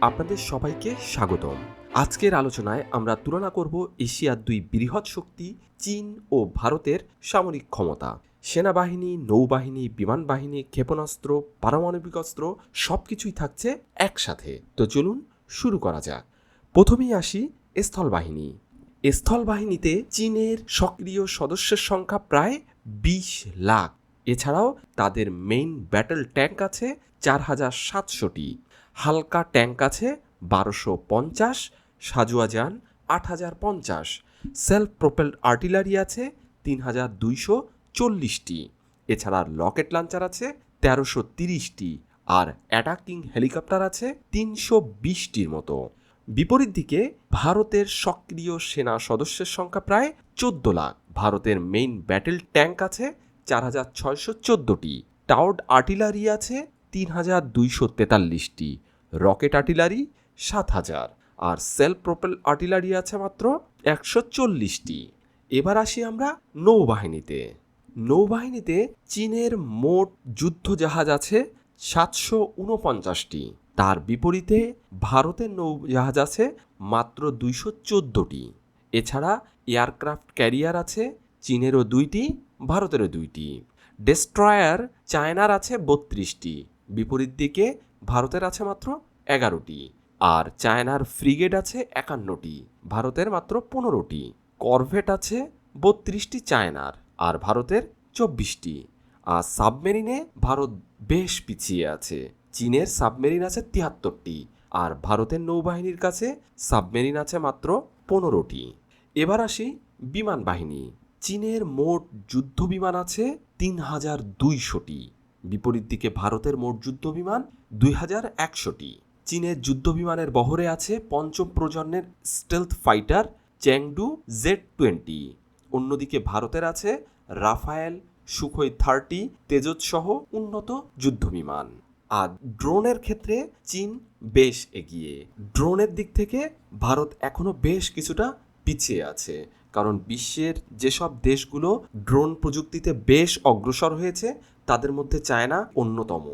আপনাদের সবাইকে স্বাগতম। আজকের আলোচনায় আমরা তুলনা করব এশিয়ার দুই বৃহৎ শক্তি চীন ও ভারতের সামরিক ক্ষমতা। সেনাবাহিনী, নৌবাহিনী, বিমান বাহিনী, ক্ষেপণাস্ত্র, পারমাণবিক অস্ত্র সবকিছুই থাকছে একসাথে। তো চলুন শুরু করা যাক। প্রথমেই আসি স্থলবাহিনী। স্থলবাহিনীতে চীনের সক্রিয় সদস্যের সংখ্যা প্রায় ২০ লাখ। এছাড়াও তাদের মেইন ব্যাটল ট্যাঙ্ক আছে ৪,৭০০টি, হালকা ট্যাঙ্ক আছে ১২৫০, সাজোয়াজান ৮,০৫০, সেলফ প্রোপেলড আর্টিলারি আছে ৩,২৪০টি। এছাড়া রকেট লঞ্চার আছে ১৩৩০টি, আর অ্যাটাকিং হেলিকপ্টার আছে ৩২০টির মতো। বিপরীত দিকে ভারতের সক্রিয় সেনা সদস্যের সংখ্যা প্রায় ১৪ লাখ। ভারতের মেইন ব্যাটেল ট্যাঙ্ক আছে ৪,৬১৪টি, টাওয়ার্ড আর্টিলারি আছে ৩,২৪৩টি, রকেট আর্টিলারি ৭,০০০, আর সেলফ প্রোপেল আর্টিলারি আছে মাত্র ১৪০টি। এবার আসি আমরা নৌবাহিনীতে। নৌবাহিনীতে চীনের মোট যুদ্ধজাহাজ আছে ৭৪৯টি। তার বিপরীতে ভারতের নৌজাহাজ আছে মাত্র ২১৪টি। এছাড়া এয়ারক্রাফট ক্যারিয়ার আছে চীনেরও ২টি, ভারতেরও ২টি। ডেস্ট্রয়ার চায়নার আছে ৩২টি, বিপরীত দিকে ভারতের আছে মাত্র ১১টি। আর চায়নার ফ্রিগেট আছে ৫১টি, ভারতের মাত্র ১৫টি। করভেট আছে ৩২টি চায়নার, আর ভারতের ২৪টি। আর সাবমেরিনে ভারত বেশ পিছিয়ে আছে। চীনের সাবমেরিন আছে ৭৩টি, আর ভারতের নৌবাহিনীর কাছে সাবমেরিন আছে মাত্র ১৫টি। এবার আসি বিমান বাহিনী। চীনের মোট যুদ্ধ বিমান আছে ৩,২০০টি, বিপরীত দিকে ভারতের মোট যুদ্ধ বিমান ২,১০০টি। চীনের যুদ্ধ বিমানের বহরে আছে পঞ্চম প্রজন্মের স্টেলথ ফাইটার চ্যাংডু Z-20। অন্যদিকে ভারতের আছে রাফায়েল, সুখোই ৩০, তেজস সহ উন্নত যুদ্ধ বিমান। আর ড্রোনের ক্ষেত্রে চীন বেশ এগিয়ে। ড্রোনের দিক থেকে ভারত এখনো বেশ কিছুটা পিছিয়ে আছে, কারণ বিশ্বের যেসব দেশগুলো ড্রোন প্রযুক্তিতে বেশ অগ্রসর হয়েছে তাদের মধ্যে চায়না অন্যতম।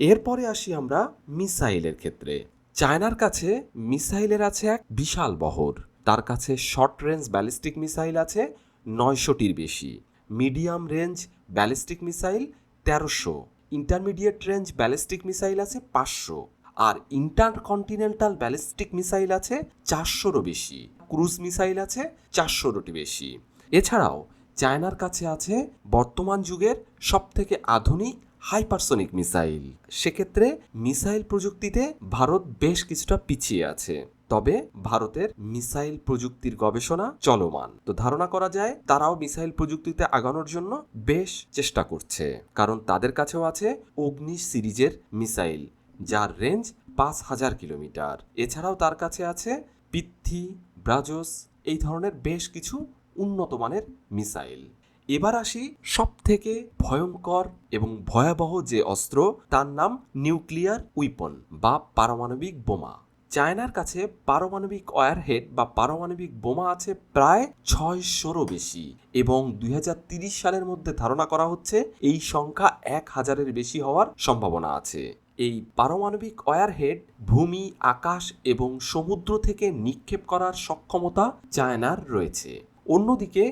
এরপরে আসি আমরা মিসাইলের ক্ষেত্রে। চায়নার কাছে মিসাইলের আছে এক বিশাল বহর। তার কাছে শর্ট রেঞ্জ ব্যালিস্টিক মিসাইল আছে ৯০০টির বেশি, medium range ballistic missile ১৩০০, intermediate range ballistic missile আছে ৫০০, আর ইন্টারকন্টিনেন্টাল ব্যালিস্টিক মিসাইল আছে ৪০০রও বেশি। ক্রুজ মিসাইল আছে ৪০০টি বেশি। এছাড়াও চায়নার কাছে আছে বর্তমান যুগের সবথেকে আধুনিক হাইপারসনিক মিসাইল। সেক্ষেত্রে মিসাইল প্রযুক্তিতে ভারত বেশ কিছুটা পিছিয়ে আছে, তবে ভারতের মিসাইল প্রযুক্তির গবেষণা চলমান। তো ধারণা করা যায় তারাও মিসাইল প্রযুক্তিতে আগানোর জন্য বেশ চেষ্টা করছে, কারণ তাদের কাছেও আছে অগ্নি সিরিজের মিসাইল, যার রেঞ্জ ৫,০০০ কিলোমিটার। এছাড়াও তার কাছে আছে পৃথ্বী, ব্রাজস, এই ধরনের বেশ কিছু উন্নত মানের মিসাইল। এবার আসি সব থেকে ভয়ঙ্কর এবং ভয়াবহ যে অস্ত্র, তার নাম নিউক্লিয়ার উইপন বা পারমাণবিক বোমা। চায়নার কাছে পারমাণবিক ওয়ারহেড বা পারমাণবিক বোমা আছে প্রায় ৬০০রও বেশি, এবং ২০৩০ সালের মধ্যে ধারণা করা হচ্ছে এই সংখ্যা ১,০০০-এর বেশি হওয়ার সম্ভাবনা আছে। এই পারমাণবিক ওয়ারহেড ভূমি, আকাশ এবং সমুদ্র থেকে নিক্ষেপ করার সক্ষমতা চায়নার রয়েছে। অন্যদিকে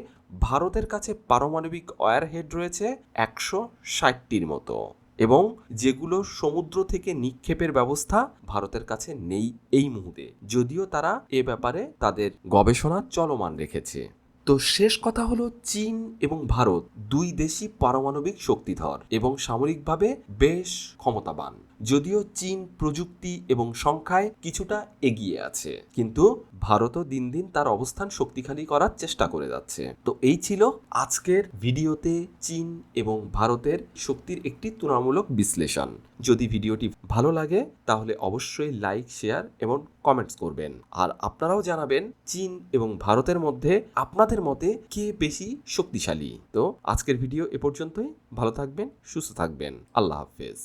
ভারতের কাছে পারমাণবিক ওয়ারহেড রয়েছে ১৬০টির মতো, এবং যেগুলো সমুদ্র থেকে নিক্ষেপের ব্যবস্থা ভারতের কাছে নেই এই মুহূর্তে, যদিও তারা এ ব্যাপারে তাদের গবেষণা চলমান রেখেছে। তো শেষ কথা হলো, চীন এবং ভারত দুই দেশই পারমাণবিক শক্তিধর এবং সামরিকভাবে বেশ ক্ষমতাবান। যদিও চীন প্রযুক্তি এবং সংখ্যায় কিছুটা এগিয়ে আছে, কিন্তু ভারতও দিন দিন তার অবস্থান শক্তিশালী করার চেষ্টা করে যাচ্ছে। তো এই ছিল আজকের ভিডিওতে চীন এবং ভারতের শক্তির একটি তুলনামূলক বিশ্লেষণ। যদি ভিডিওটি ভালো লাগে তাহলে অবশ্যই লাইক, শেয়ার এবং কমেন্টস করবেন। আর আপনারাও জানাবেন চীন এবং ভারতের মধ্যে আপনাদের মতে কে বেশি শক্তিশালী। তো আজকের ভিডিও এ পর্যন্তই। ভালো থাকবেন, সুস্থ থাকবেন। আল্লাহ হাফেজ।